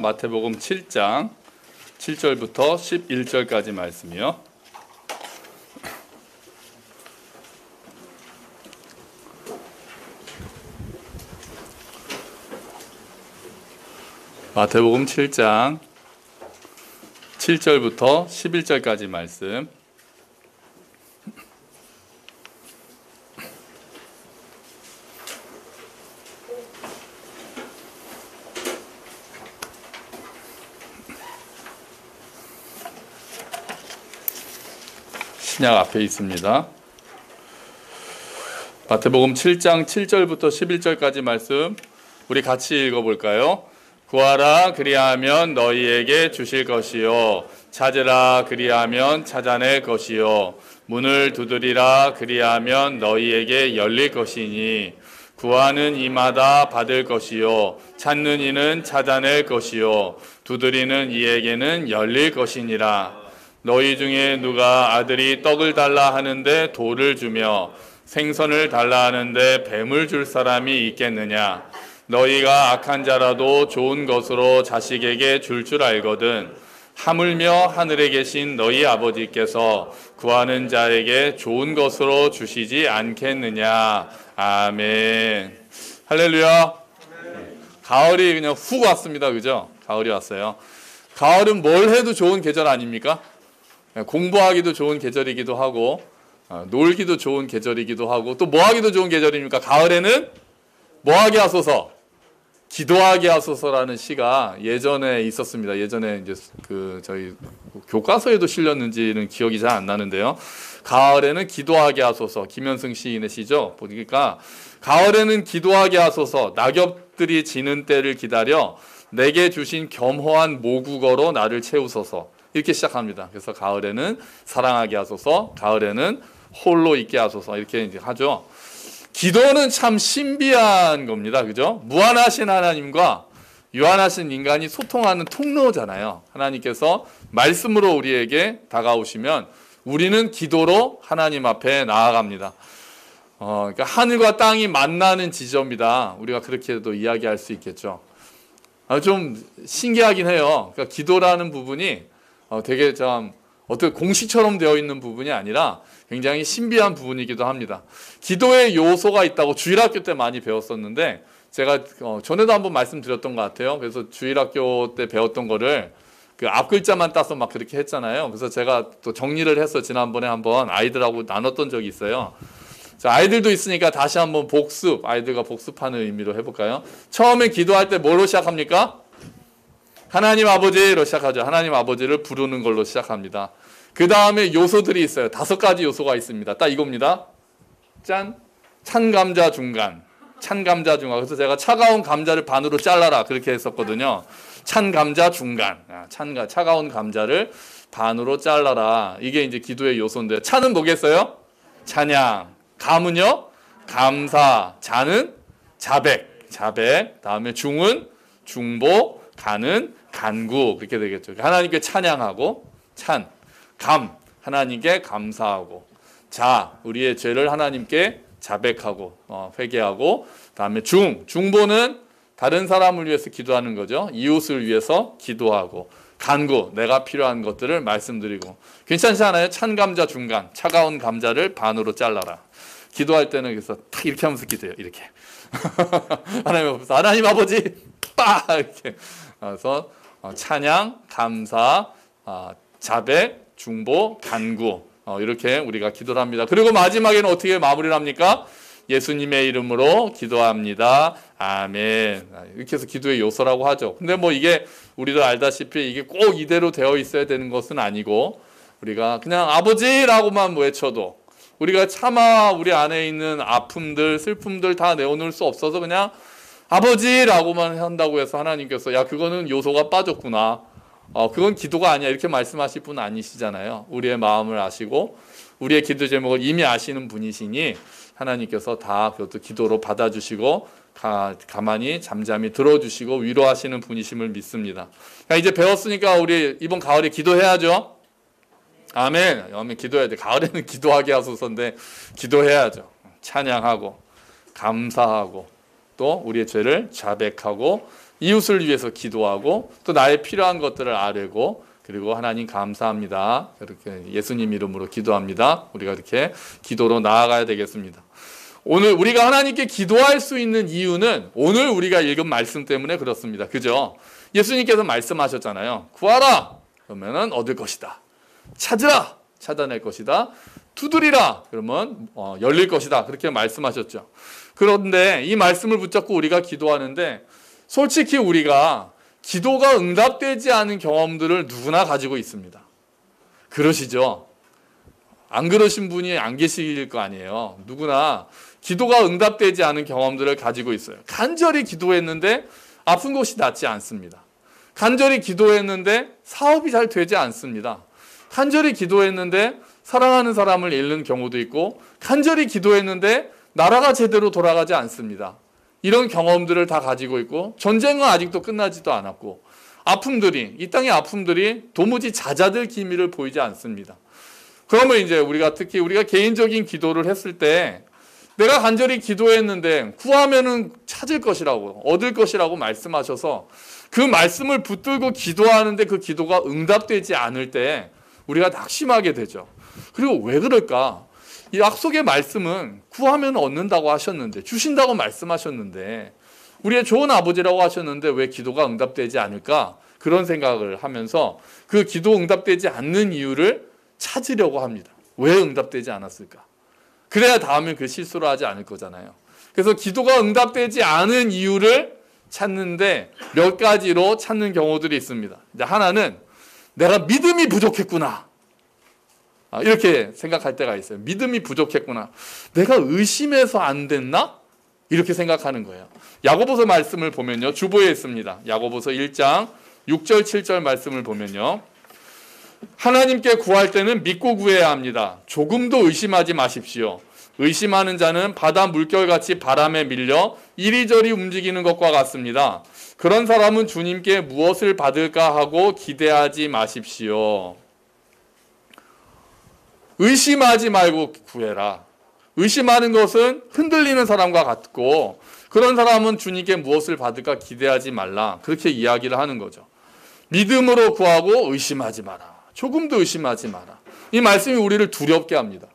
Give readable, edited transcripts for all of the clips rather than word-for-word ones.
마태복음 7장 7절부터 11절까지 말씀이요. 마태복음 7장 7절부터 11절까지 말씀. 신약 앞에 있습니다. 마태복음 7장 7절부터 11절까지 말씀 우리 같이 읽어볼까요? 구하라 그리하면 너희에게 주실 것이요 찾으라 그리하면 찾아낼 것이요 문을 두드리라 그리하면 너희에게 열릴 것이니 구하는 이마다 받을 것이요 찾는 이는 찾아낼 것이요 두드리는 이에게는 열릴 것이니라. 너희 중에 누가 아들이 떡을 달라 하는데 돌을 주며 생선을 달라 하는데 뱀을 줄 사람이 있겠느냐? 너희가 악한 자라도 좋은 것으로 자식에게 줄 알거든. 하물며 하늘에 계신 너희 아버지께서 구하는 자에게 좋은 것으로 주시지 않겠느냐? 아멘. 할렐루야. 가을이 그냥 훅 왔습니다. 그죠? 가을이 왔어요. 가을은 뭘 해도 좋은 계절 아닙니까? 공부하기도 좋은 계절이기도 하고 놀기도 좋은 계절이기도 하고 또 뭐하기도 좋은 계절입니까? 가을에는 뭐하게 하소서? 기도하게 하소서라는 시가 예전에 있었습니다. 예전에 이제 저희 교과서에도 실렸는지는 기억이 잘 안 나는데요. 가을에는 기도하게 하소서, 김현승 시인의 시죠. 보니까 가을에는 기도하게 하소서, 낙엽들이 지는 때를 기다려 내게 주신 겸허한 모국어로 나를 채우소서. 이렇게 시작합니다. 그래서 가을에는 사랑하게 하소서, 가을에는 홀로 있게 하소서 이렇게 이제 하죠. 기도는 참 신비한 겁니다. 그죠? 무한하신 하나님과 유한하신 인간이 소통하는 통로잖아요. 하나님께서 말씀으로 우리에게 다가오시면 우리는 기도로 하나님 앞에 나아갑니다. 그러니까 하늘과 땅이 만나는 지점이다. 우리가 그렇게도 이야기할 수 있겠죠. 좀 신기하긴 해요. 그러니까 기도라는 부분이 되게 좀 어떻게 공식처럼 되어 있는 부분이 아니라 굉장히 신비한 부분이기도 합니다. 기도의 요소가 있다고 주일학교 때 많이 배웠었는데 제가 전에도 한번 말씀드렸던 것 같아요. 그래서 주일학교 때 배웠던 거를 그 앞글자만 따서 막 그렇게 했잖아요. 그래서 제가 또 정리를 해서 지난번에 한번 아이들하고 나눴던 적이 있어요. 자, 아이들도 있으니까 다시 한번 복습, 아이들과 복습하는 의미로 해볼까요? 처음에 기도할 때 뭐로 시작합니까? 하나님 아버지로 시작하죠. 하나님 아버지를 부르는 걸로 시작합니다. 그 다음에 요소들이 있어요. 5가지 요소가 있습니다. 딱 이겁니다. 짠! 찬 감자 중간. 찬 감자 중간. 그래서 제가 차가운 감자를 반으로 잘라라. 그렇게 했었거든요. 찬 감자 중간. 차가운 감자를 반으로 잘라라. 이게 이제 기도의 요소인데. 차는 뭐겠어요? 찬양. 감은요? 감사. 자는 자백. 다음에 중은 중보. 간은 간구. 그렇게 되겠죠. 하나님께 찬양하고 감, 하나님께 감사하고 자, 우리의 죄를 하나님께 자백하고 회개하고 다음에 중보는 다른 사람을 위해서 기도하는 거죠. 이웃을 위해서 기도하고 간구, 내가 필요한 것들을 말씀드리고. 괜찮지 않아요? 찬 감자 중간, 차가운 감자를 반으로 잘라라. 기도할 때는 그래서 탁 이렇게 하면서 기도해요. 이렇게 하나님 아버지 빠 이렇게. 그래서 찬양, 감사, 자백, 중보, 간구 이렇게 우리가 기도를 합니다. 그리고 마지막에는 어떻게 마무리를 합니까? 예수님의 이름으로 기도합니다. 아멘. 이렇게 해서 기도의 요소라고 하죠. 근데 뭐 이게 우리도 알다시피 이게 꼭 이대로 되어 있어야 되는 것은 아니고 우리가 그냥 아버지라고만 외쳐도 우리가 차마 우리 안에 있는 아픔들, 슬픔들 다 내어놓을 수 없어서 그냥 아버지라고만 한다고 해서 하나님께서 야 그거는 요소가 빠졌구나. 그건 기도가 아니야. 이렇게 말씀하실 분은 아니시잖아요. 우리의 마음을 아시고 우리의 기도 제목을 이미 아시는 분이시니 하나님께서 다 그것도 기도로 받아주시고 가만히 잠잠히 들어주시고 위로하시는 분이심을 믿습니다. 그러니까 이제 배웠으니까 우리 이번 가을에 기도해야죠. 아멘. 기도해야 돼. 가을에는 기도하게 하소서인데 기도해야죠. 찬양하고 감사하고 또 우리의 죄를 자백하고 이웃을 위해서 기도하고 또 나의 필요한 것들을 아뢰고 그리고 하나님 감사합니다. 이렇게 예수님 이름으로 기도합니다. 우리가 이렇게 기도로 나아가야 되겠습니다. 오늘 우리가 하나님께 기도할 수 있는 이유는 오늘 우리가 읽은 말씀 때문에 그렇습니다. 그죠? 예수님께서 말씀하셨잖아요. 구하라! 그러면은 얻을 것이다. 찾으라! 찾아낼 것이다. 두드리라! 그러면 열릴 것이다. 그렇게 말씀하셨죠. 그런데 이 말씀을 붙잡고 우리가 기도하는데 솔직히 우리가 기도가 응답되지 않은 경험들을 누구나 가지고 있습니다. 그러시죠? 안 그러신 분이 안 계실 거 아니에요. 누구나 기도가 응답되지 않은 경험들을 가지고 있어요. 간절히 기도했는데 아픈 것이 낫지 않습니다. 간절히 기도했는데 사업이 잘 되지 않습니다. 간절히 기도했는데 사랑하는 사람을 잃는 경우도 있고 간절히 기도했는데 나라가 제대로 돌아가지 않습니다. 이런 경험들을 다 가지고 있고 전쟁은 아직도 끝나지도 않았고 아픔들이 이 땅의 아픔들이 도무지 잦아들 기미를 보이지 않습니다. 그러면 이제 우리가 특히 우리가 개인적인 기도를 했을 때 내가 간절히 기도했는데 구하면은 찾을 것이라고 얻을 것이라고 말씀하셔서 그 말씀을 붙들고 기도하는데 그 기도가 응답되지 않을 때 우리가 낙심하게 되죠. 그리고 왜 그럴까? 이 약속의 말씀은 구하면 얻는다고 하셨는데 주신다고 말씀하셨는데 우리의 좋은 아버지라고 하셨는데 왜 기도가 응답되지 않을까? 그런 생각을 하면서 그 기도 응답되지 않는 이유를 찾으려고 합니다. 왜 응답되지 않았을까? 그래야 다음엔 그 실수를 하지 않을 거잖아요. 그래서 기도가 응답되지 않은 이유를 찾는데 몇 가지로 찾는 경우들이 있습니다. 하나는 내가 믿음이 부족했구나. 이렇게 생각할 때가 있어요. 믿음이 부족했구나. 내가 의심해서 안 됐나? 이렇게 생각하는 거예요. 야고보서 말씀을 보면요. 주보에 있습니다. 야고보서 1장 6절 7절 말씀을 보면요. 하나님께 구할 때는 믿고 구해야 합니다. 조금도 의심하지 마십시오. 의심하는 자는 바다 물결같이 바람에 밀려 이리저리 움직이는 것과 같습니다. 그런 사람은 주님께 무엇을 받을까 하고 기대하지 마십시오. 의심하지 말고 구해라. 의심하는 것은 흔들리는 사람과 같고 그런 사람은 주님께 무엇을 받을까 기대하지 말라. 그렇게 이야기를 하는 거죠. 믿음으로 구하고 의심하지 마라. 조금도 의심하지 마라. 이 말씀이 우리를 두렵게 합니다.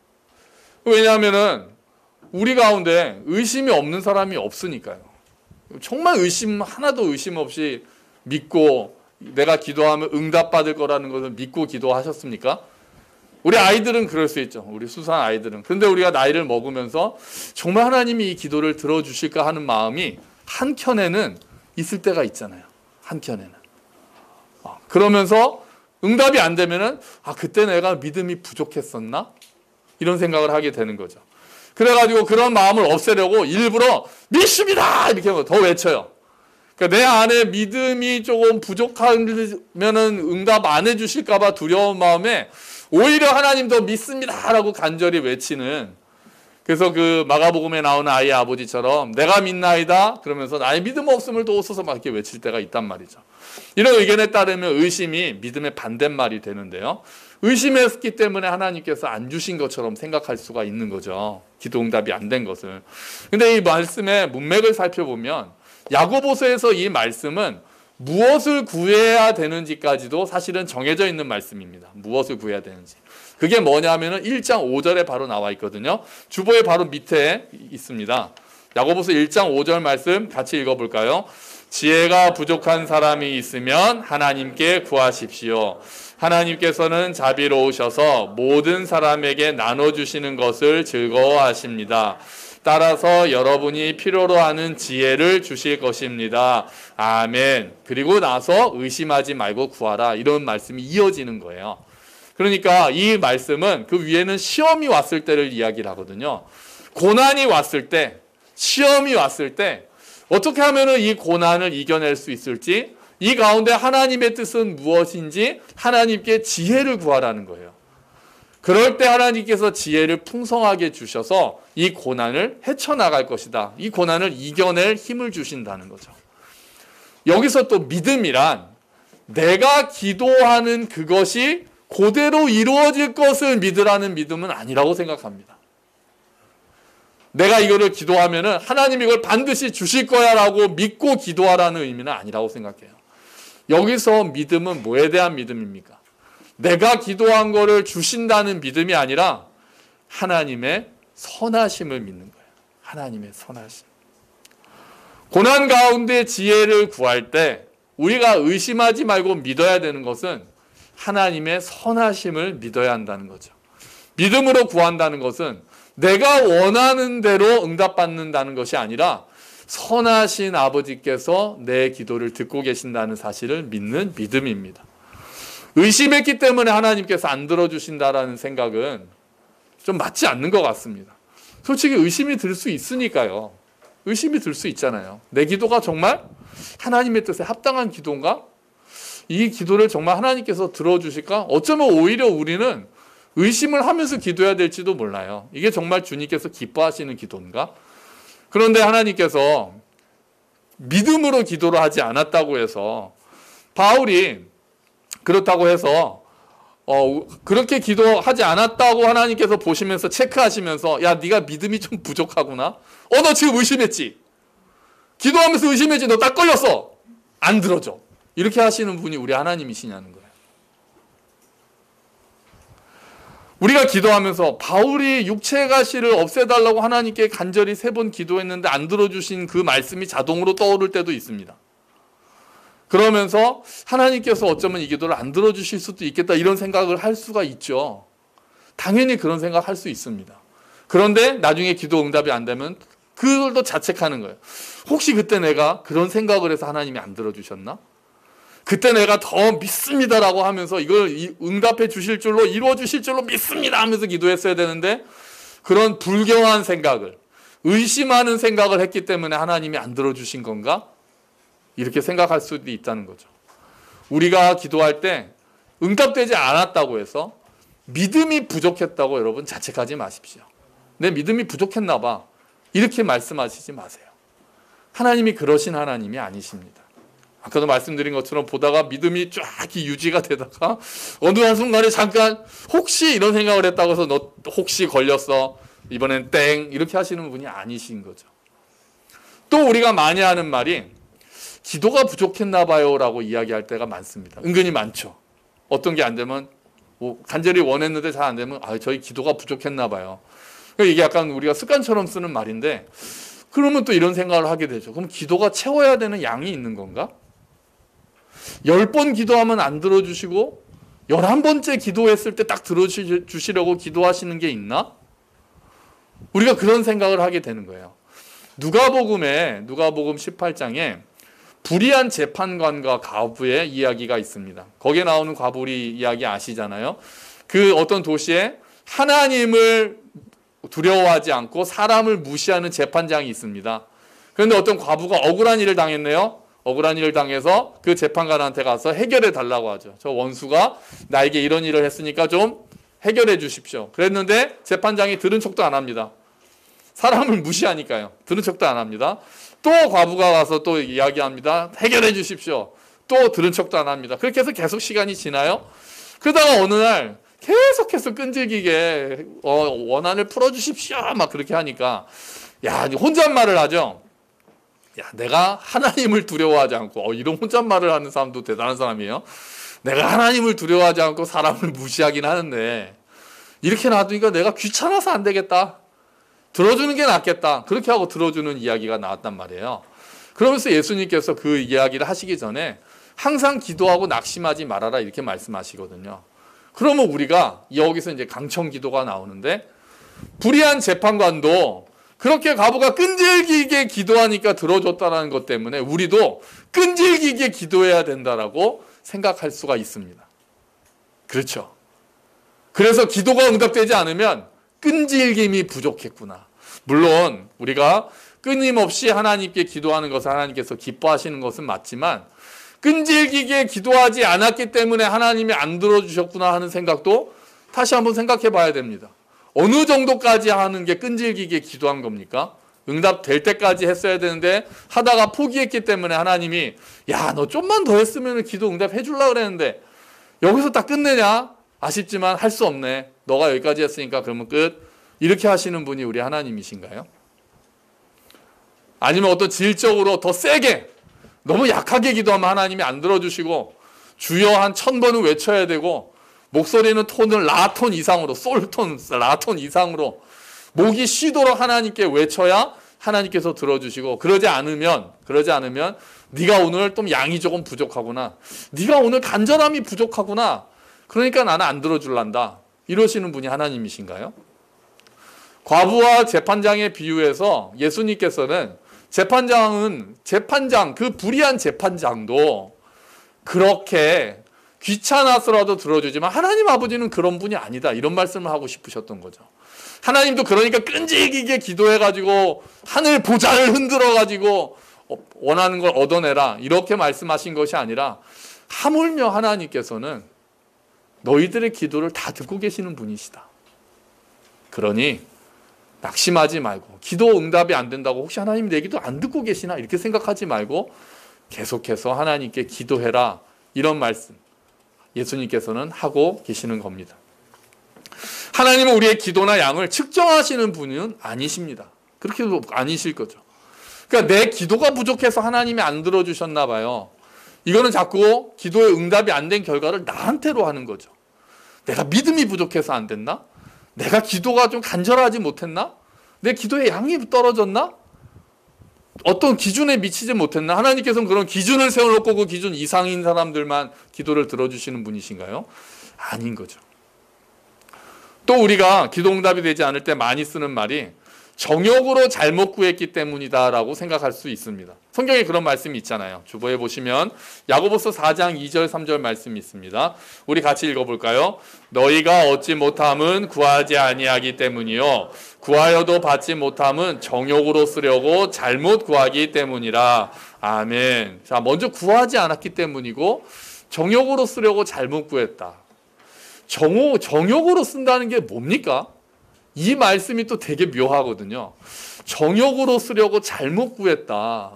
왜냐하면 우리 가운데 의심이 없는 사람이 없으니까요. 정말 하나도 의심 없이 믿고 내가 기도하면 응답받을 거라는 것을 믿고 기도하셨습니까? 우리 아이들은 그럴 수 있죠. 우리 수산 아이들은. 그런데 우리가 나이를 먹으면서 정말 하나님이 이 기도를 들어주실까 하는 마음이 한켠에는 있을 때가 있잖아요. 한켠에는. 그러면서 응답이 안 되면은 그때 내가 믿음이 부족했었나? 이런 생각을 하게 되는 거죠. 그래가지고 그런 마음을 없애려고 일부러 믿습니다! 이렇게 더 외쳐요. 그러니까 내 안에 믿음이 조금 부족하면은 응답 안 해주실까봐 두려운 마음에 오히려 하나님 더 믿습니다라고 간절히 외치는. 그래서 그 마가복음에 나오는 아이의 아버지처럼 내가 믿나이다 그러면서 나의 믿음 없음을 도우소서 막 이렇게 외칠 때가 있단 말이죠. 이런 의견에 따르면 의심이 믿음의 반대말이 되는데요. 의심했기 때문에 하나님께서 안 주신 것처럼 생각할 수가 있는 거죠. 기도 응답이 안 된 것을. 근데 이 말씀의 문맥을 살펴보면 야고보서에서 이 말씀은 무엇을 구해야 되는지까지도 사실은 정해져 있는 말씀입니다. 무엇을 구해야 되는지. 그게 뭐냐면은 1장 5절에 바로 나와 있거든요. 주보에 바로 밑에 있습니다. 야고보서 1장 5절 말씀 같이 읽어볼까요? 지혜가 부족한 사람이 있으면 하나님께 구하십시오. 하나님께서는 자비로우셔서 모든 사람에게 나눠주시는 것을 즐거워하십니다. 따라서 여러분이 필요로 하는 지혜를 주실 것입니다. 아멘. 그리고 나서 의심하지 말고 구하라. 이런 말씀이 이어지는 거예요. 그러니까 이 말씀은 그 위에는 시험이 왔을 때를 이야기를 하거든요. 고난이 왔을 때, 시험이 왔을 때 어떻게 하면 이 고난을 이겨낼 수 있을지, 이 가운데 하나님의 뜻은 무엇인지 하나님께 지혜를 구하라는 거예요. 그럴 때 하나님께서 지혜를 풍성하게 주셔서 이 고난을 헤쳐나갈 것이다. 이 고난을 이겨낼 힘을 주신다는 거죠. 여기서 또 믿음이란 내가 기도하는 그것이 그대로 이루어질 것을 믿으라는 믿음은 아니라고 생각합니다. 내가 이거를 기도하면은 하나님 이걸 반드시 주실 거야라고 믿고 기도하라는 의미는 아니라고 생각해요. 여기서 믿음은 뭐에 대한 믿음입니까? 내가 기도한 거를 주신다는 믿음이 아니라 하나님의 선하심을 믿는 거예요. 하나님의 선하심. 고난 가운데 지혜를 구할 때 우리가 의심하지 말고 믿어야 되는 것은 하나님의 선하심을 믿어야 한다는 거죠. 믿음으로 구한다는 것은 내가 원하는 대로 응답받는다는 것이 아니라 선하신 아버지께서 내 기도를 듣고 계신다는 사실을 믿는 믿음입니다. 의심했기 때문에 하나님께서 안 들어주신다라는 생각은 좀 맞지 않는 것 같습니다. 솔직히 의심이 들 수 있으니까요. 의심이 들 수 있잖아요. 내 기도가 정말 하나님의 뜻에 합당한 기도인가? 이 기도를 정말 하나님께서 들어주실까? 어쩌면 오히려 우리는 의심을 하면서 기도해야 될지도 몰라요. 이게 정말 주님께서 기뻐하시는 기도인가? 그런데 하나님께서 믿음으로 기도를 하지 않았다고 해서 바울이 그렇다고 해서 그렇게 기도하지 않았다고 하나님께서 보시면서 체크하시면서 야 네가 믿음이 좀 부족하구나. 너 지금 의심했지? 기도하면서 의심했지? 너 딱 걸렸어. 안 들어줘. 이렇게 하시는 분이 우리 하나님이시냐는 거예요. 우리가 기도하면서 바울이 육체의 가시를 없애달라고 하나님께 간절히 3번 기도했는데 안 들어주신 그 말씀이 자동으로 떠오를 때도 있습니다. 그러면서 하나님께서 어쩌면 이 기도를 안 들어주실 수도 있겠다 이런 생각을 할 수가 있죠. 당연히 그런 생각할 수 있습니다. 그런데 나중에 기도 응답이 안 되면 그걸도 자책하는 거예요. 혹시 그때 내가 그런 생각을 해서 하나님이 안 들어주셨나? 그때 내가 더 믿습니다라고 하면서 이걸 응답해 주실 줄로 이루어 주실 줄로 믿습니다 하면서 기도했어야 되는데 그런 불경한 생각을 의심하는 생각을 했기 때문에 하나님이 안 들어주신 건가? 이렇게 생각할 수도 있다는 거죠. 우리가 기도할 때 응답되지 않았다고 해서 믿음이 부족했다고 여러분 자책하지 마십시오. 내 믿음이 부족했나 봐. 이렇게 말씀하시지 마세요. 하나님이 그러신 하나님이 아니십니다. 아까도 말씀드린 것처럼 보다가 믿음이 쫙 유지가 되다가 어느 한순간에 잠깐 혹시 이런 생각을 했다고 해서 너 혹시 걸렸어. 이번엔 땡. 이렇게 하시는 분이 아니신 거죠. 또 우리가 많이 하는 말이 기도가 부족했나 봐요 라고 이야기할 때가 많습니다. 은근히 많죠. 어떤 게 안 되면 간절히 원했는데 잘 안 되면 저희 기도가 부족했나 봐요. 이게 약간 우리가 습관처럼 쓰는 말인데 그러면 또 이런 생각을 하게 되죠. 그럼 기도가 채워야 되는 양이 있는 건가? 10번 기도하면 안 들어주시고 11번째 기도했을 때 딱 들어주시려고 기도하시는 게 있나? 우리가 그런 생각을 하게 되는 거예요. 누가복음 18장에 불의한 재판관과 과부의 이야기가 있습니다. 거기에 나오는 과부리 이야기 아시잖아요. 그 어떤 도시에 하나님을 두려워하지 않고 사람을 무시하는 재판장이 있습니다. 그런데 어떤 과부가 억울한 일을 당했네요. 억울한 일을 당해서 그 재판관한테 가서 해결해 달라고 하죠. 저 원수가 나에게 이런 일을 했으니까 좀 해결해 주십시오. 그랬는데 재판장이 들은 척도 안 합니다. 사람을 무시하니까요. 들은 척도 안 합니다. 또 과부가 가서 또 이야기합니다. 해결해 주십시오. 또 들은 척도 안 합니다. 그렇게 해서 계속 시간이 지나요. 그러다가 어느 날 계속해서 끈질기게 원한을 풀어주십시오. 막 그렇게 하니까 혼잣말을 하죠. 내가 하나님을 두려워하지 않고 이런 혼잣말을 하는 사람도 대단한 사람이에요. 내가 하나님을 두려워하지 않고 사람을 무시하긴 하는데 이렇게 놔두니까 내가 귀찮아서 안 되겠다. 들어주는 게 낫겠다. 그렇게 하고 들어주는 이야기가 나왔단 말이에요. 그러면서 예수님께서 그 이야기를 하시기 전에 항상 기도하고 낙심하지 말아라 이렇게 말씀하시거든요. 그러면 우리가 여기서 이제 강청 기도가 나오는데 불의한 재판관도 그렇게 과부가 끈질기게 기도하니까 들어줬다는 것 때문에 우리도 끈질기게 기도해야 된다라고 생각할 수가 있습니다. 그렇죠. 그래서 기도가 응답되지 않으면 끈질김이 부족했구나. 물론 우리가 끊임없이 하나님께 기도하는 것을 하나님께서 기뻐하시는 것은 맞지만 끈질기게 기도하지 않았기 때문에 하나님이 안 들어주셨구나 하는 생각도 다시 한번 생각해 봐야 됩니다. 어느 정도까지 하는 게 끈질기게 기도한 겁니까? 응답될 때까지 했어야 되는데 하다가 포기했기 때문에 하나님이 너 좀만 더 했으면 기도 응답해 주려고 그랬는데 여기서 딱 끝내냐? 아쉽지만 할 수 없네. 너가 여기까지 했으니까 그러면 끝. 이렇게 하시는 분이 우리 하나님이신가요? 아니면 어떤 질적으로 더 세게, 너무 약하게 기도하면 하나님이 안 들어주시고, 주여 한 1000번은 외쳐야 되고, 목소리는 톤을 라톤 이상으로, 솔톤, 라톤 이상으로 목이 쉬도록 하나님께 외쳐야 하나님께서 들어주시고, 그러지 않으면 네가 오늘 좀 양이 조금 부족하구나, 네가 오늘 간절함이 부족하구나, 그러니까 나는 안 들어줄란다, 이러시는 분이 하나님이신가요? 과부와 재판장의 비유에서 예수님께서는 재판장, 그 불의한 재판장도 그렇게 귀찮아서라도 들어주지만 하나님 아버지는 그런 분이 아니다, 이런 말씀을 하고 싶으셨던 거죠. 하나님도 그러니까 끈질기게 기도해가지고 하늘 보좌를 흔들어가지고 원하는 걸 얻어내라, 이렇게 말씀하신 것이 아니라, 하물며 하나님께서는 너희들의 기도를 다 듣고 계시는 분이시다. 그러니 낙심하지 말고, 기도 응답이 안 된다고 혹시 하나님 내 기도 안 듣고 계시나 이렇게 생각하지 말고 계속해서 하나님께 기도해라, 이런 말씀 예수님께서는 하고 계시는 겁니다. 하나님은 우리의 기도나 양을 측정하시는 분은 아니십니다. 그렇게 아니실 거죠. 그러니까 내 기도가 부족해서 하나님이 안 들어주셨나 봐요. 이거는 자꾸 기도의 응답이 안 된 결과를 나한테로 하는 거죠. 내가 믿음이 부족해서 안 됐나? 내가 기도가 좀 간절하지 못했나? 내 기도의 양이 떨어졌나? 어떤 기준에 미치지 못했나? 하나님께서는 그런 기준을 세워놓고 그 기준 이상인 사람들만 기도를 들어주시는 분이신가요? 아닌 거죠. 또 우리가 기도 응답이 되지 않을 때 많이 쓰는 말이 정욕으로 잘못 구했기 때문이다 라고 생각할 수 있습니다. 성경에 그런 말씀이 있잖아요. 주보에 보시면 야고보서 4장 2절 3절 말씀이 있습니다. 우리 같이 읽어볼까요? 너희가 얻지 못함은 구하지 아니하기 때문이요 구하여도 받지 못함은 정욕으로 쓰려고 잘못 구하기 때문이라. 아멘. 자, 먼저 구하지 않았기 때문이고 정욕으로 쓰려고 잘못 구했다. 정욕으로 쓴다는 게 뭡니까? 이 말씀이 또 되게 묘하거든요. 정욕으로 쓰려고 잘못 구했다.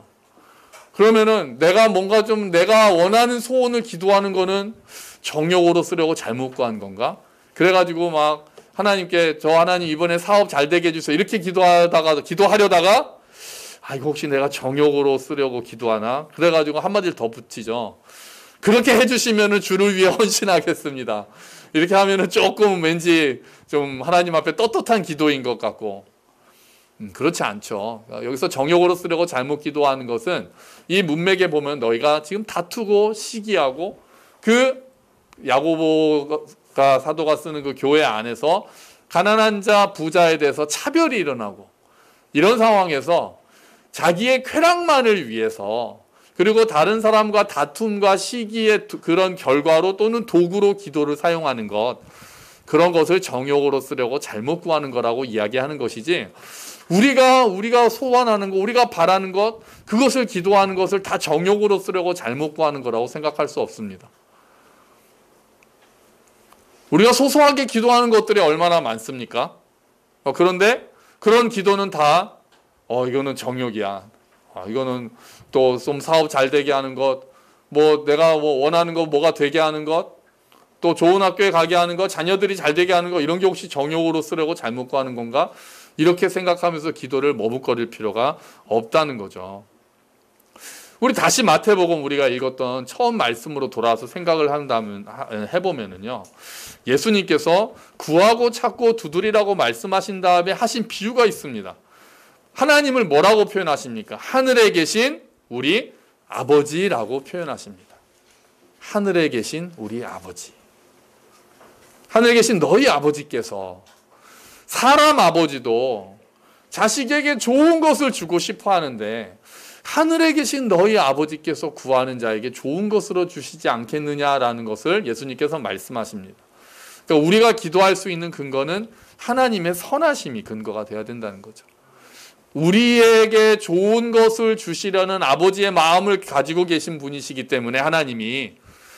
그러면은 내가 뭔가 좀 내가 원하는 소원을 기도하는 거는 정욕으로 쓰려고 잘못 구한 건가? 그래가지고 막 하나님께 저 하나님 이번에 사업 잘 되게 해주세요, 이렇게 기도하려다가 이거 혹시 내가 정욕으로 쓰려고 기도하나? 그래가지고 한마디를 더 붙이죠. 그렇게 해주시면은 주를 위해 헌신하겠습니다. 이렇게 하면은 조금 왠지 좀 하나님 앞에 떳떳한 기도인 것 같고, 그렇지 않죠. 여기서 정욕으로 쓰려고 잘못 기도하는 것은 이 문맥에 보면 너희가 지금 다투고 시기하고, 그 야고보가 사도가 쓰는 그 교회 안에서 가난한 자 부자에 대해서 차별이 일어나고, 이런 상황에서 자기의 쾌락만을 위해서, 그리고 다른 사람과 다툼과 시기의 그런 결과로 또는 도구로 기도를 사용하는 것, 그런 것을 정욕으로 쓰려고 잘못 구하는 거라고 이야기하는 것이지, 우리가 소원하는 것, 우리가 바라는 것, 그것을 기도하는 것을 다 정욕으로 쓰려고 잘못 구하는 거라고 생각할 수 없습니다. 우리가 소소하게 기도하는 것들이 얼마나 많습니까? 그런데 그런 기도는 다 이거는 정욕이야. 이거는 또 좀 사업 잘 되게 하는 것, 뭐 내가 원하는 거 뭐가 되게 하는 것, 또 좋은 학교에 가게 하는 것, 자녀들이 잘 되게 하는 것, 이런 게 혹시 정욕으로 쓰려고 잘못 구하는 건가? 이렇게 생각하면서 기도를 머뭇거릴 필요가 없다는 거죠. 우리 다시 마태복음 우리가 읽었던 처음 말씀으로 돌아와서 생각을 해보면은요, 예수님께서 구하고 찾고 두드리라고 말씀하신 다음에 하신 비유가 있습니다. 하나님을 뭐라고 표현하십니까? 하늘에 계신 우리 아버지라고 표현하십니다. 하늘에 계신 우리 아버지. 하늘에 계신 너희 아버지께서, 사람 아버지도 자식에게 좋은 것을 주고 싶어 하는데 하늘에 계신 너희 아버지께서 구하는 자에게 좋은 것으로 주시지 않겠느냐라는 것을 예수님께서 말씀하십니다. 그러니까 우리가 기도할 수 있는 근거는 하나님의 선하심이 근거가 되어야 된다는 거죠. 우리에게 좋은 것을 주시려는 아버지의 마음을 가지고 계신 분이시기 때문에 하나님이,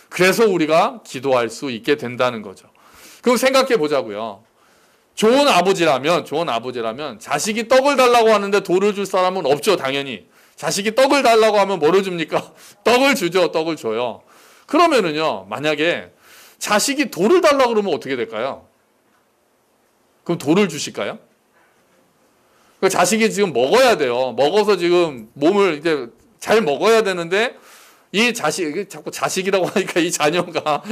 그래서 우리가 기도할 수 있게 된다는 거죠. 그럼 생각해 보자고요. 좋은 아버지라면 자식이 떡을 달라고 하는데 돌을 줄 사람은 없죠, 당연히. 자식이 떡을 달라고 하면 뭐를 줍니까? 떡을 주죠, 떡을 줘요. 그러면은요, 만약에 자식이 돌을 달라고 그러면 어떻게 될까요? 그럼 돌을 주실까요? 그 자식이 지금 먹어야 돼요. 먹어서 지금 몸을 이제 잘 먹어야 되는데 이 자식, 자꾸 자식이라고 하니까 이 자녀가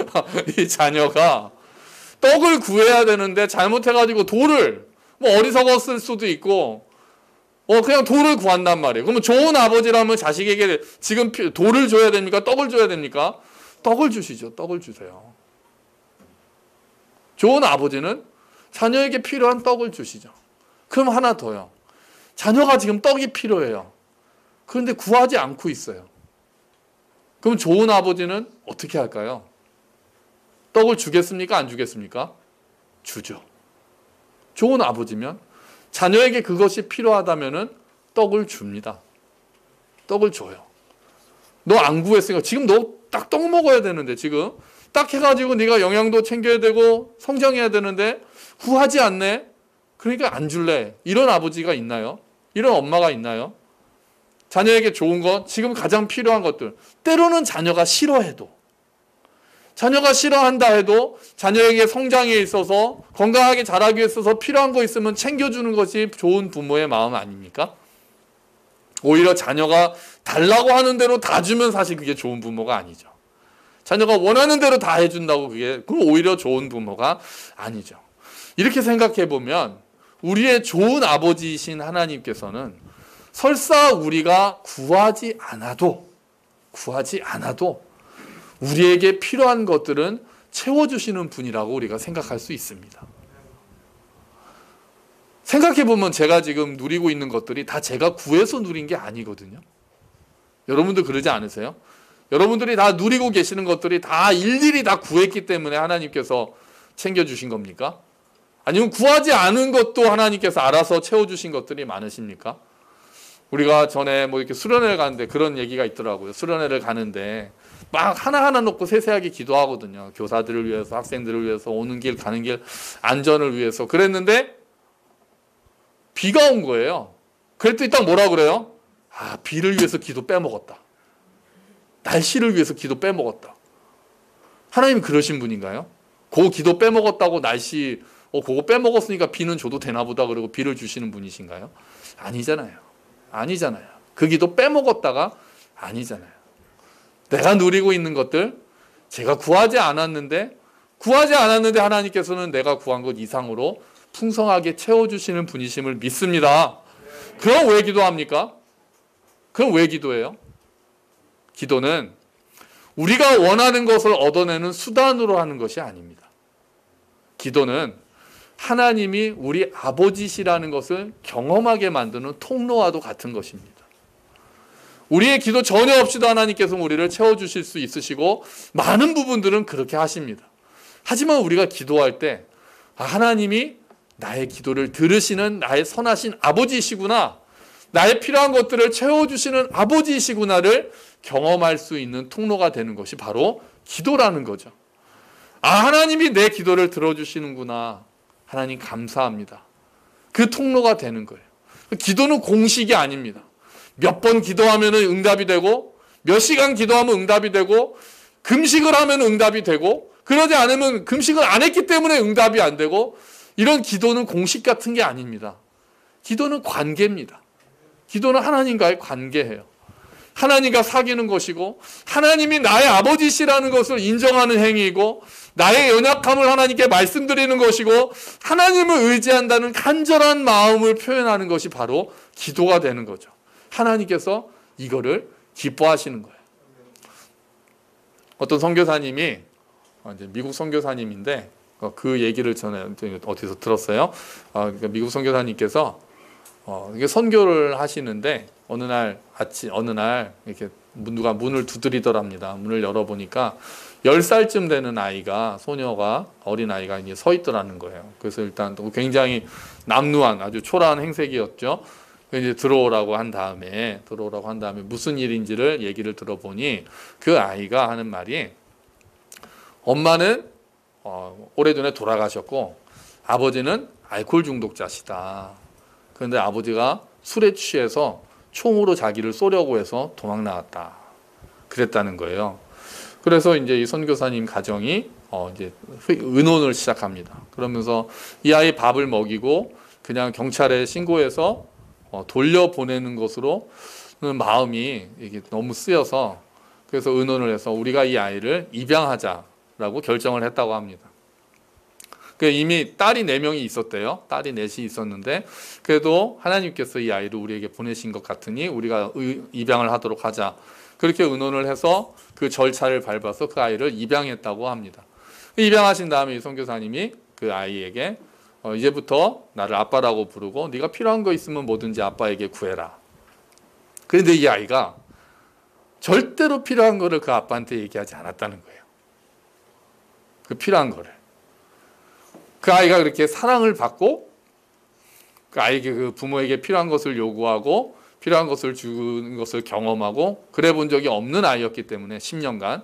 떡을 구해야 되는데 잘못해가지고 돌을, 뭐 어리석었을 수도 있고, 그냥 돌을 구한단 말이에요. 그러면 좋은 아버지라면 자식에게 지금 돌을 줘야 됩니까? 떡을 줘야 됩니까? 떡을 주시죠. 떡을 주세요. 좋은 아버지는 자녀에게 필요한 떡을 주시죠. 그럼 하나 더요. 자녀가 지금 떡이 필요해요. 그런데 구하지 않고 있어요. 그럼 좋은 아버지는 어떻게 할까요? 떡을 주겠습니까? 안 주겠습니까? 주죠. 좋은 아버지면 자녀에게 그것이 필요하다면은 떡을 줍니다. 떡을 줘요. 너 안 구했으니까 지금 너 딱 떡 먹어야 되는데 지금 딱 해가지고 네가 영양도 챙겨야 되고 성장해야 되는데 구하지 않네? 그러니까 안 줄래. 이런 아버지가 있나요? 이런 엄마가 있나요? 자녀에게 좋은 것, 지금 가장 필요한 것들, 때로는 자녀가 싫어한다 해도 자녀에게 성장에 있어서 건강하게 자라기 위해 있어서 필요한 거 있으면 챙겨주는 것이 좋은 부모의 마음 아닙니까? 오히려 자녀가 달라고 하는 대로 다 주면 사실 그게 좋은 부모가 아니죠. 자녀가 원하는 대로 다 해준다고 그건 오히려 좋은 부모가 아니죠. 이렇게 생각해 보면 우리의 좋은 아버지이신 하나님께서는 설사 우리가 구하지 않아도 우리에게 필요한 것들은 채워주시는 분이라고 우리가 생각할 수 있습니다. 생각해보면 제가 지금 누리고 있는 것들이 다 제가 구해서 누린 게 아니거든요. 여러분도 그러지 않으세요? 여러분들이 다 누리고 계시는 것들이 다 일일이 다 구했기 때문에 하나님께서 챙겨주신 겁니까? 아니면 구하지 않은 것도 하나님께서 알아서 채워주신 것들이 많으십니까? 우리가 전에 뭐 이렇게 수련회를 가는데 그런 얘기가 있더라고요. 수련회를 가는데 막 하나하나 놓고 세세하게 기도하거든요. 교사들을 위해서, 학생들을 위해서, 오는 길, 가는 길, 안전을 위해서. 그랬는데 비가 온 거예요. 그랬더니 딱 뭐라 그래요? 비를 위해서 기도 빼먹었다. 날씨를 위해서 기도 빼먹었다. 하나님 그러신 분인가요? 그 기도 빼먹었다고 날씨, 그거 빼먹었으니까 비는 줘도 되나 보다 그러고 비를 주시는 분이신가요? 아니잖아요. 그 기도 빼먹었다가 아니잖아요. 내가 누리고 있는 것들, 제가 구하지 않았는데 하나님께서는 내가 구한 것 이상으로 풍성하게 채워주시는 분이심을 믿습니다. 그럼 왜 기도합니까? 그럼 왜 기도해요? 기도는 우리가 원하는 것을 얻어내는 수단으로 하는 것이 아닙니다. 기도는 하나님이 우리 아버지시라는 것을 경험하게 만드는 통로와도 같은 것입니다. 우리의 기도 전혀 없이도 하나님께서 우리를 채워주실 수 있으시고 많은 부분들은 그렇게 하십니다. 하지만 우리가 기도할 때 하나님이 나의 기도를 들으시는 나의 선하신 아버지이시구나, 나의 필요한 것들을 채워주시는 아버지이시구나를 경험할 수 있는 통로가 되는 것이 바로 기도라는 거죠. 하나님이 내 기도를 들어주시는구나, 하나님 감사합니다. 그 통로가 되는 거예요. 기도는 공식이 아닙니다. 몇 번 기도하면 응답이 되고, 몇 시간 기도하면 응답이 되고, 금식을 하면 응답이 되고, 그러지 않으면 금식을 안 했기 때문에 응답이 안 되고, 이런 기도는 공식 같은 게 아닙니다. 기도는 관계입니다. 기도는 하나님과의 관계예요. 하나님과 사귀는 것이고, 하나님이 나의 아버지시라는 것을 인정하는 행위이고, 나의 연약함을 하나님께 말씀드리는 것이고, 하나님을 의지한다는 간절한 마음을 표현하는 것이 바로 기도가 되는 거죠. 하나님께서 이거를 기뻐하시는 거예요. 어떤 선교사님이, 이제 미국 선교사님인데 그 얘기를 전에 어디서 들었어요. 그러니까 미국 선교사님께서 선교를 하시는데 어느 날 이렇게 누가 문을 두드리더랍니다. 문을 열어보니까 10살쯤 되는 소녀가, 어린 아이가 이제 서 있더라는 거예요. 그래서 일단 굉장히 남루한 아주 초라한 행색이었죠. 이제 들어오라고 한 다음에 무슨 일인지를 얘기를 들어보니 그 아이가 하는 말이, 엄마는 오래전에 돌아가셨고 아버지는 알코올 중독자시다. 그런데 아버지가 술에 취해서 총으로 자기를 쏘려고 해서 도망 나왔다. 그랬다는 거예요. 그래서 이제 이 선교사님 가정이 이제 의논을 시작합니다. 그러면서 이 아이 밥을 먹이고 그냥 경찰에 신고해서 돌려보내는 것으로는 마음이 이게 너무 쓰여서 그래서 의논을 해서 우리가 이 아이를 입양하자라고 결정을 했다고 합니다. 이미 딸이 4명이 있었대요. 딸이 4이 있었는데 그래도 하나님께서 이 아이를 우리에게 보내신 것 같으니 우리가 입양을 하도록 하자. 그렇게 의논을 해서 그 절차를 밟아서 그 아이를 입양했다고 합니다. 입양하신 다음에 이 선교사님이 그 아이에게 이제부터 나를 아빠라고 부르고 네가 필요한 거 있으면 뭐든지 아빠에게 구해라. 그런데 이 아이가 절대로 필요한 거를 그 아빠한테 얘기하지 않았다는 거예요. 그 필요한 거를. 그 아이가 그렇게 사랑을 받고 그 아이에게 그 부모에게 필요한 것을 요구하고 필요한 것을 주는 것을 경험하고 그래 본 적이 없는 아이였기 때문에 10년간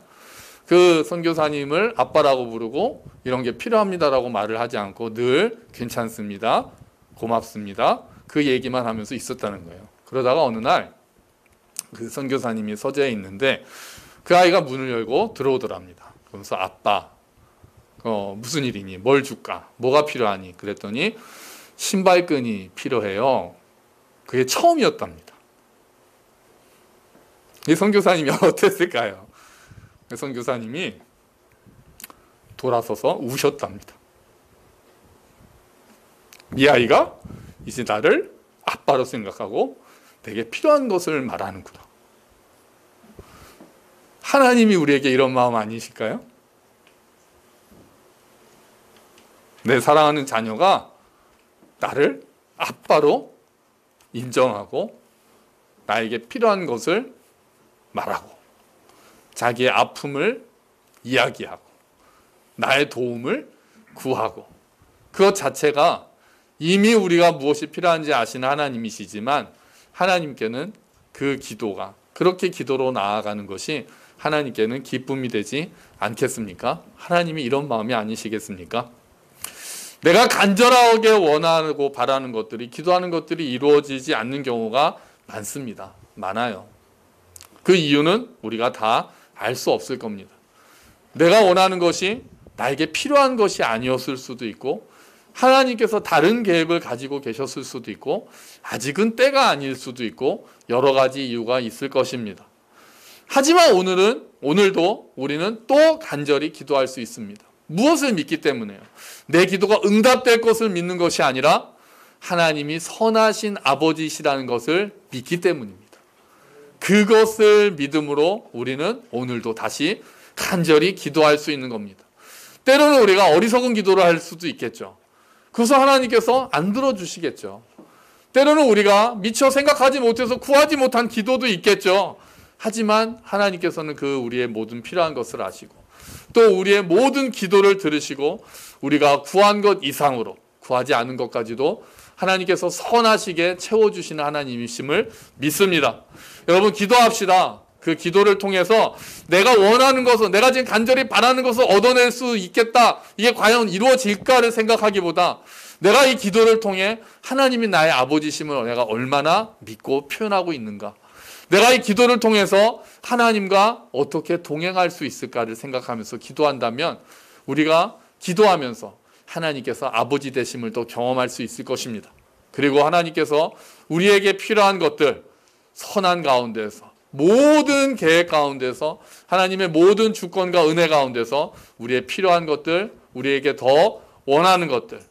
그 선교사님을 아빠라고 부르고 이런 게 필요합니다라고 말을 하지 않고 늘 괜찮습니다, 고맙습니다 그 얘기만 하면서 있었다는 거예요. 그러다가 어느 날 그 선교사님이 서재에 있는데 그 아이가 문을 열고 들어오더랍니다. 그러면서 아빠 무슨 일이니? 뭘 줄까? 뭐가 필요하니? 그랬더니 신발끈이 필요해요. 그게 처음이었답니다. 이 선교사님이 어땠을까요? 선교사님이 돌아서서 우셨답니다. 이 아이가 이제 나를 아빠로 생각하고 내게 필요한 것을 말하는구나. 하나님이 우리에게 이런 마음 아니실까요? 내 사랑하는 자녀가 나를 아빠로 인정하고 나에게 필요한 것을 말하고 자기의 아픔을 이야기하고 나의 도움을 구하고 그것 자체가 이미 우리가 무엇이 필요한지 아시는 하나님이시지만 하나님께는 그 기도가 그렇게 기도로 나아가는 것이 하나님께는 기쁨이 되지 않겠습니까? 하나님이 이런 마음이 아니시겠습니까? 내가 간절하게 원하고 바라는 것들이 기도하는 것들이 이루어지지 않는 경우가 많습니다. 많아요. 그 이유는 우리가 다 알 수 없을 겁니다. 내가 원하는 것이 나에게 필요한 것이 아니었을 수도 있고 하나님께서 다른 계획을 가지고 계셨을 수도 있고 아직은 때가 아닐 수도 있고 여러 가지 이유가 있을 것입니다. 하지만 오늘도 우리는 또 간절히 기도할 수 있습니다. 무엇을 믿기 때문에요? 내 기도가 응답될 것을 믿는 것이 아니라 하나님이 선하신 아버지시라는 것을 믿기 때문입니다. 그것을 믿음으로 우리는 오늘도 다시 간절히 기도할 수 있는 겁니다. 때로는 우리가 어리석은 기도를 할 수도 있겠죠. 그래서 하나님께서 안 들어주시겠죠. 때로는 우리가 미처 생각하지 못해서 구하지 못한 기도도 있겠죠. 하지만 하나님께서는 그 우리의 모든 필요한 것을 아시고 또 우리의 모든 기도를 들으시고 우리가 구한 것 이상으로 구하지 않은 것까지도 하나님께서 선하시게 채워주시는 하나님이심을 믿습니다. 여러분 기도합시다. 그 기도를 통해서 내가 원하는 것을 내가 지금 간절히 바라는 것을 얻어낼 수 있겠다. 이게 과연 이루어질까를 생각하기보다 내가 이 기도를 통해 하나님이 나의 아버지심을 내가 얼마나 믿고 표현하고 있는가. 내가 이 기도를 통해서 하나님과 어떻게 동행할 수 있을까를 생각하면서 기도한다면 우리가 기도하면서 하나님께서 아버지 되심을 또 경험할 수 있을 것입니다. 그리고 하나님께서 우리에게 필요한 것들 선한 가운데서 모든 계획 가운데서 하나님의 모든 주권과 은혜 가운데서 우리의 필요한 것들 우리에게 더 원하는 것들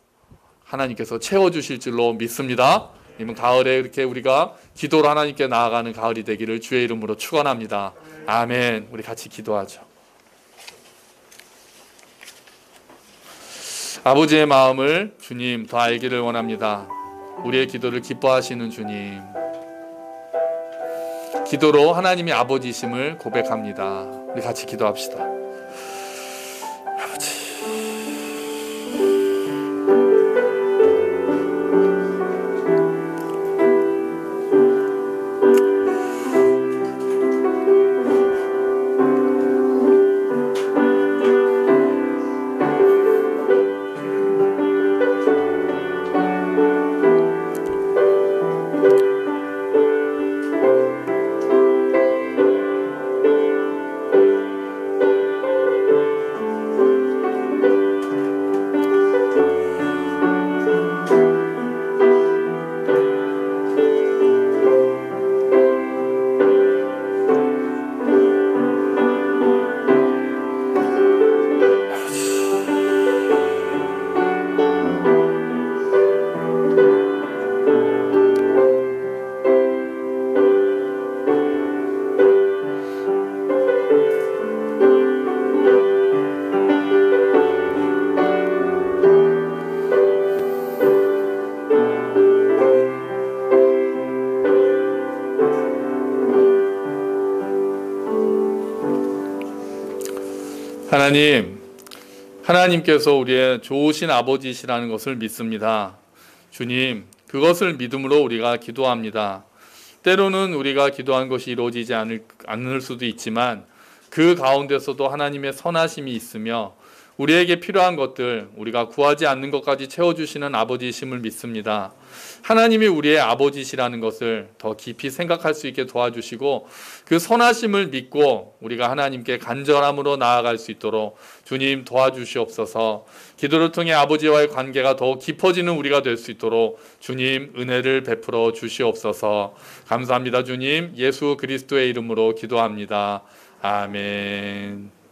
하나님께서 채워주실 줄로 믿습니다. 이번 가을에 이렇게 우리가 기도로 하나님께 나아가는 가을이 되기를 주의 이름으로 축원합니다. 아멘. 우리 같이 기도하죠. 아버지의 마음을 주님 더 알기를 원합니다. 우리의 기도를 기뻐하시는 주님, 기도로 하나님이 아버지이심을 고백합니다. 우리 같이 기도합시다. 아버지, 하나님께서 우리의 좋으신 아버지시라는 것을 믿습니다. 주님, 그것을 믿음으로 우리가 기도합니다. 때로는 우리가 기도한 것이 이루어지지 않을 수도 있지만 그 가운데서도 하나님의 선하심이 있으며 우리에게 필요한 것들, 우리가 구하지 않는 것까지 채워주시는 아버지이심을 믿습니다. 하나님이 우리의 아버지시라는 것을 더 깊이 생각할 수 있게 도와주시고 그 선하심을 믿고 우리가 하나님께 간절함으로 나아갈 수 있도록 주님 도와주시옵소서. 기도를 통해 아버지와의 관계가 더욱 깊어지는 우리가 될 수 있도록 주님 은혜를 베풀어 주시옵소서. 감사합니다. 주님, 예수 그리스도의 이름으로 기도합니다. 아멘.